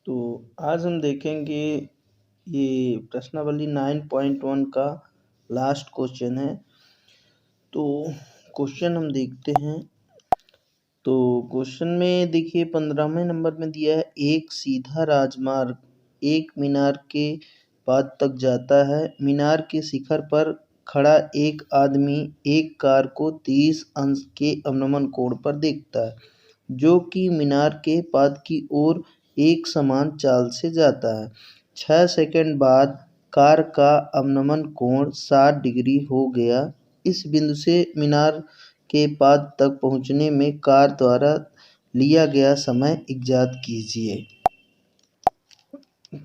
तो आज हम देखेंगे ये प्रश्नावली 9.1 का लास्ट क्वेश्चन है। तो क्वेश्चन हम देखते हैं। तो क्वेश्चन में देखिए 15वें नंबर में दिया है, एक सीधा राजमार्ग एक मीनार के पाद तक जाता है। मीनार के शिखर पर खड़ा एक आदमी एक कार को 30 अंश के अवनमन कोण पर देखता है, जो कि मीनार के पाद की ओर एक समान चाल से जाता है। 6 सेकंड बाद कार का अवनमन कोण 60 डिग्री हो गया। इस बिंदु से मीनार के पाद तक पहुंचने में कार द्वारा लिया गया समय इजाद कीजिए।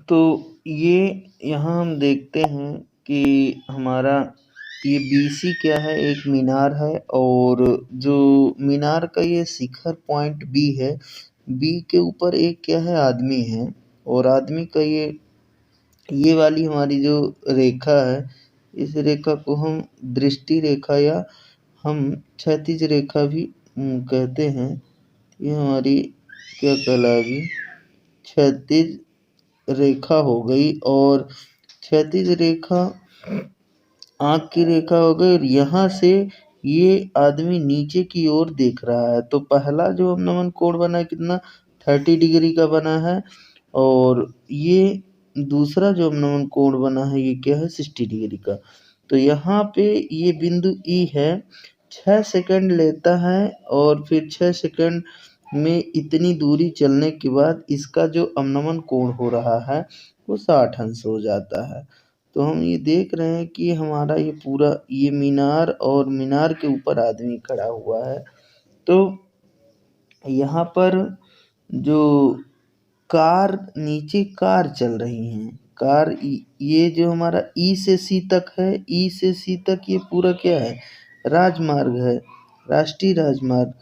तो ये यहाँ हम देखते हैं कि हमारा ये BC क्या है, एक मीनार है, और जो मीनार का ये शिखर पॉइंट B है, B के ऊपर एक क्या है, आदमी है, और आदमी का ये वाली हमारी जो रेखा है, इस रेखा को हम दृष्टि रेखा या हम क्षैतिज रेखा भी कहते हैं। ये हमारी क्या कहलाएगी, क्षैतिज रेखा हो गई, और क्षैतिज रेखा आँख की रेखा हो गई, और यहाँ से ये आदमी नीचे की ओर देख रहा है। तो पहला जो अवनमन कोण बना है कितना, 30 डिग्री का बना है, और ये दूसरा जो अवनमन कोण बना है ये क्या है, 60 डिग्री का। तो यहाँ पे ये बिंदु E है, 6 सेकंड लेता है, और फिर 6 सेकंड में इतनी दूरी चलने के बाद इसका जो अवनमन कोण हो रहा है वो 60 अंश हो जाता है। तो हम ये देख रहे हैं कि हमारा ये पूरा ये मीनार, और मीनार के ऊपर आदमी खड़ा हुआ है। तो यहाँ पर जो कार नीचे कार चल रही हैं, कार ये जो हमारा E से C तक है, E से C तक ये पूरा क्या है, राजमार्ग है, राष्ट्रीय राजमार्ग,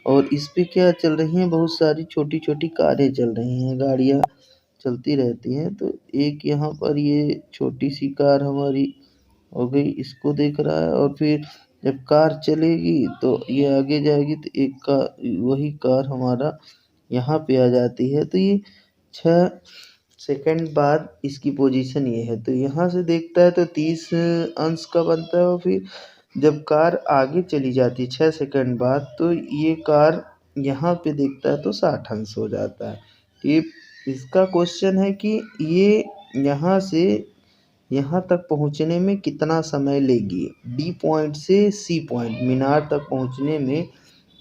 और इस पे क्या चल रही हैं, बहुत सारी छोटी छोटी कारें चल रही हैं, गाड़ियाँ चलती रहती हैं। तो एक यहाँ पर ये छोटी सी कार हमारी हो गई, इसको देख रहा है, और फिर जब कार चलेगी तो ये आगे जाएगी, तो एक का वही कार हमारा यहाँ पे आ जाती है। तो ये 6 सेकंड बाद इसकी पोजीशन ये है। तो यहाँ से देखता है तो 30 अंश का बनता है, और फिर जब कार आगे चली जाती है 6 सेकंड बाद, तो ये कार यहाँ पे देखता है तो 60 अंश हो जाता है। ये इसका क्वेश्चन है कि ये यहाँ से यहाँ तक पहुँचने में कितना समय लेगी, D पॉइंट से C पॉइंट मीनार तक पहुँचने में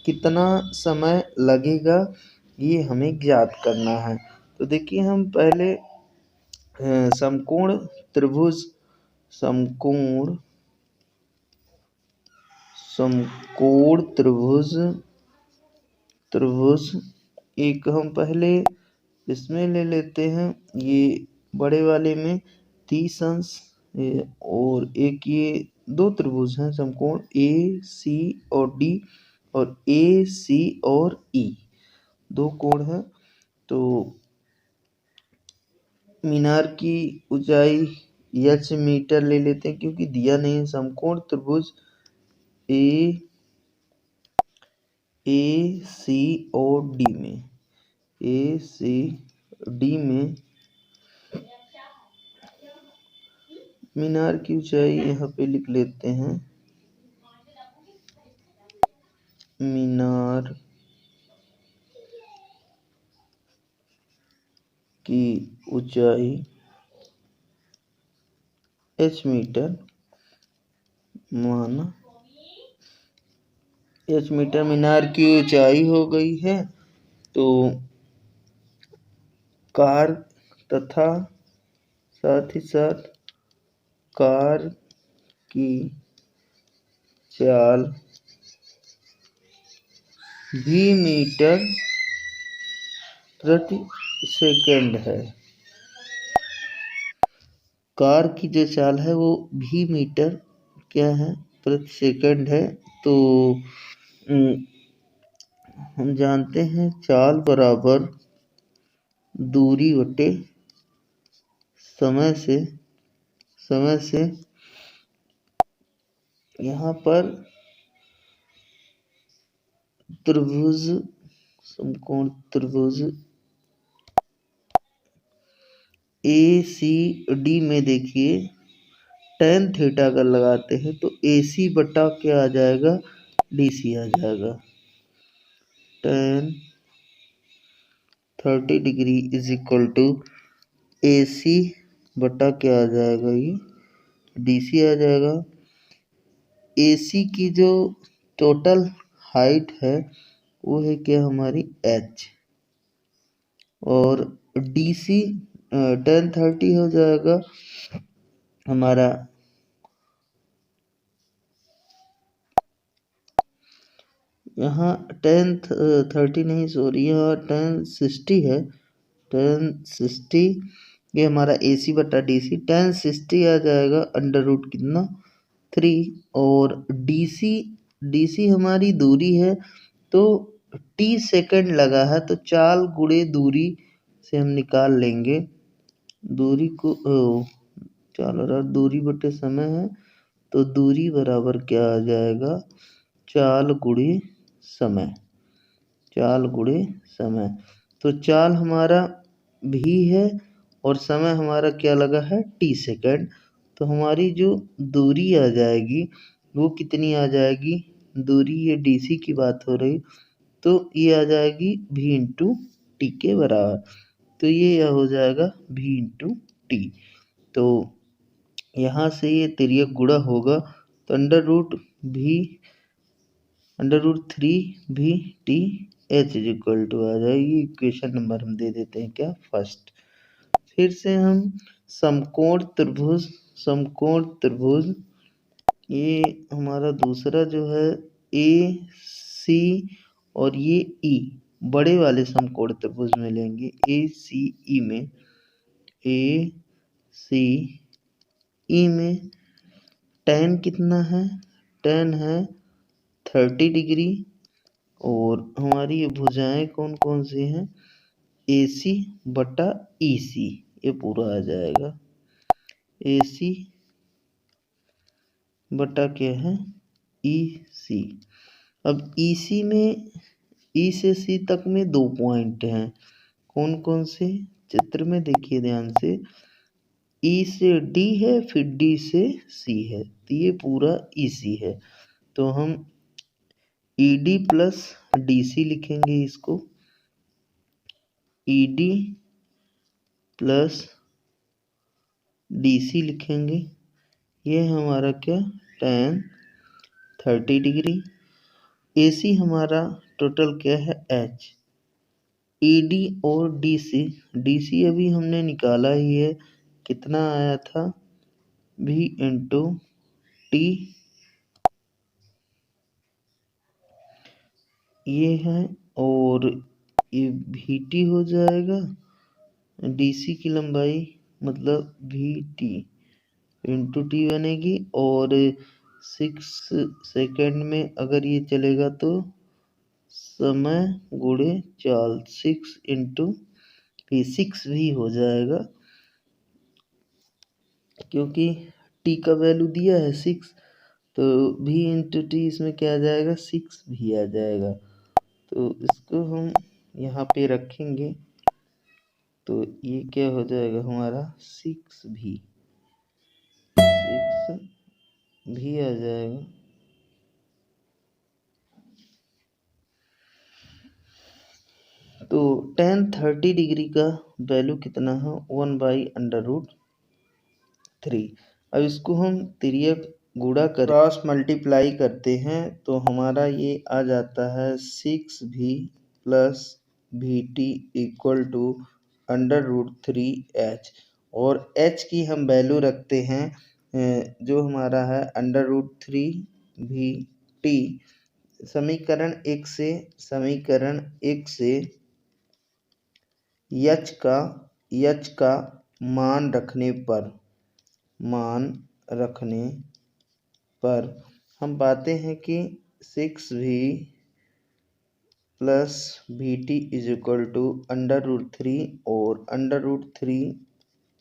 कितना समय लगेगा, ये हमें ज्ञात करना है। तो देखिए हम पहले समकोण त्रिभुज त्रिभुज एक हम पहले इसमें ले लेते हैं, ये बड़े वाले में 30 अंश, और एक ये दो त्रिभुज हैं समकोण AC और D, और AC और E दो कोण हैं। तो मीनार की ऊंचाई H मीटर ले लेते हैं, क्योंकि दिया नहीं है। समकोण त्रिभुज AC और D में मीनार की ऊंचाई यहाँ पे लिख लेते हैं, मीनार की ऊंचाई H मीटर माना, H मीटर मीनार की ऊंचाई हो गई है। तो कार तथा साथ ही साथ कार की चाल भी मीटर प्रति सेकंड है। कार की जो चाल है वो भी मीटर क्या है, प्रति सेकंड है। तो हम जानते हैं चाल बराबर दूरी बटे समय से यहाँ पर त्रिभुज समकोण त्रिभुज ए सी डी में देखिए tan थीटा अगर लगाते हैं तो ए सी बटा क्या आ जाएगा, डी सी आ जाएगा। tan 30 degree is equal to A C बटा क्या आ जाएगा, ये डी सी आ जाएगा। ए सी की जो टोटल हाइट है वो है क्या हमारी h, और डी सी tan 30 हो जाएगा हमारा, यहाँ tan 30 नहीं, सॉरी, यहाँ tan 60 है। tan 60 ये हमारा ए सी बटा डी सी, tan 60 आ जाएगा अंडर रूट कितना 3, और डी सी हमारी दूरी है तो टी सेकंड लगा है तो चाल गुणे दूरी से हम निकाल लेंगे। दूरी को चाल और दूरी बटे समय है तो दूरी बराबर क्या आ जाएगा, चाल गुणे समय, चाल गुणे समय। तो चाल हमारा भी है और समय हमारा क्या लगा है, टी सेकंड। तो हमारी जो दूरी आ जाएगी वो कितनी आ जाएगी, दूरी ये डी सी की बात हो रही तो ये आ जाएगी v इंटू टी के बराबर। तो ये हो जाएगा v इंटू टी। तो यहाँ से ये तिर्यक गुणा होगा तो अंडर रूट 3 भी T H is equal to आ जाएगी। इक्वेशन नंबर हम दे देते हैं क्या, फर्स्ट। फिर से हम समकोण त्रिभुज ये हमारा दूसरा जो है ए सी और ये ई बड़े वाले समकोण त्रिभुज में लेंगे। ए सी ई में, ए सी ई में tan कितना है, tan है 30 डिग्री, और हमारी ये भुजाएं कौन कौन सी हैं, ए सी बटा ई सी, ये पूरा आ जाएगा ए सी बटा क्या है, ई सी। अब ई सी में ई से सी तक में 2 पॉइंट हैं, कौन कौन से, चित्र में देखिए ध्यान से। ई से डी है फिर डी से सी है तो ये पूरा ई सी है। तो हम E D plus D C लिखेंगे इसको, E D plus D C लिखेंगे। ये हमारा क्या, tan 30 डिग्री। ए सी हमारा टोटल क्या है, h। ई डी और डी सी अभी हमने निकाला ही है, कितना आया था, v इंटू टी, ये है, और ये वी टी हो जाएगा, डी सी की लंबाई मतलब वी टी इंटू टी बनेगी, और 6 सेकेंड में अगर ये चलेगा तो समय गुणे चाल, 6 इंटू भी 6 भी हो जाएगा क्योंकि टी का वैल्यू दिया है 6, तो v इंटू टी इसमें क्या आ जाएगा, 6 भी आ जाएगा। तो इसको हम यहाँ पे रखेंगे तो ये क्या हो जाएगा हमारा 6 भी आ जाएगा। तो tan 30 डिग्री का वैल्यू कितना है, 1/√3। अब इसको हम तिर्यक गुणा कर क्रॉस मल्टीप्लाई करते हैं तो हमारा ये आ जाता है 6v plus V T equal to √3h, और h की हम वैल्यू रखते हैं जो हमारा है √3v टी। समीकरण 1 से यच का मान रखने पर हम पाते हैं कि 6v plus V T is equal to √3 और √3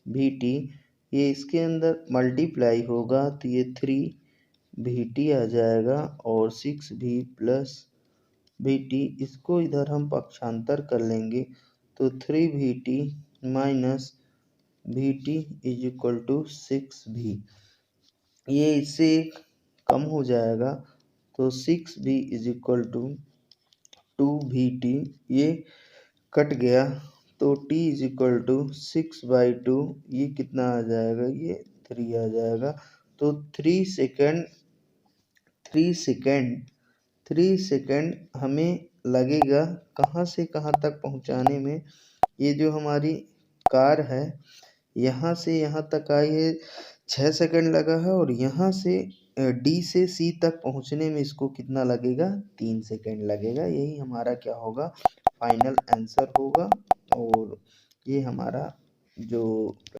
वी टी, ये इसके अंदर मल्टीप्लाई होगा तो ये 3 वी टी आ जाएगा, और 6v प्लस वी टी इसको इधर हम पक्षांतर कर लेंगे तो 3v T minus V T is equal to 6v। ये इससे कम हो जाएगा तो 6v is equal to 2vt, ये कट गया तो t इज इक्वल टू 6/2, ये कितना आ जाएगा, ये 3 आ जाएगा। तो 3 सेकेंड हमें लगेगा कहाँ से कहाँ तक पहुँचाने में। ये जो हमारी कार है यहाँ से यहाँ तक आई है 6 सेकेंड लगा है, और यहाँ से डी से सी तक पहुँचने में इसको कितना लगेगा, 3 सेकेंड लगेगा। यही हमारा क्या होगा, फाइनल आंसर होगा। और ये हमारा जो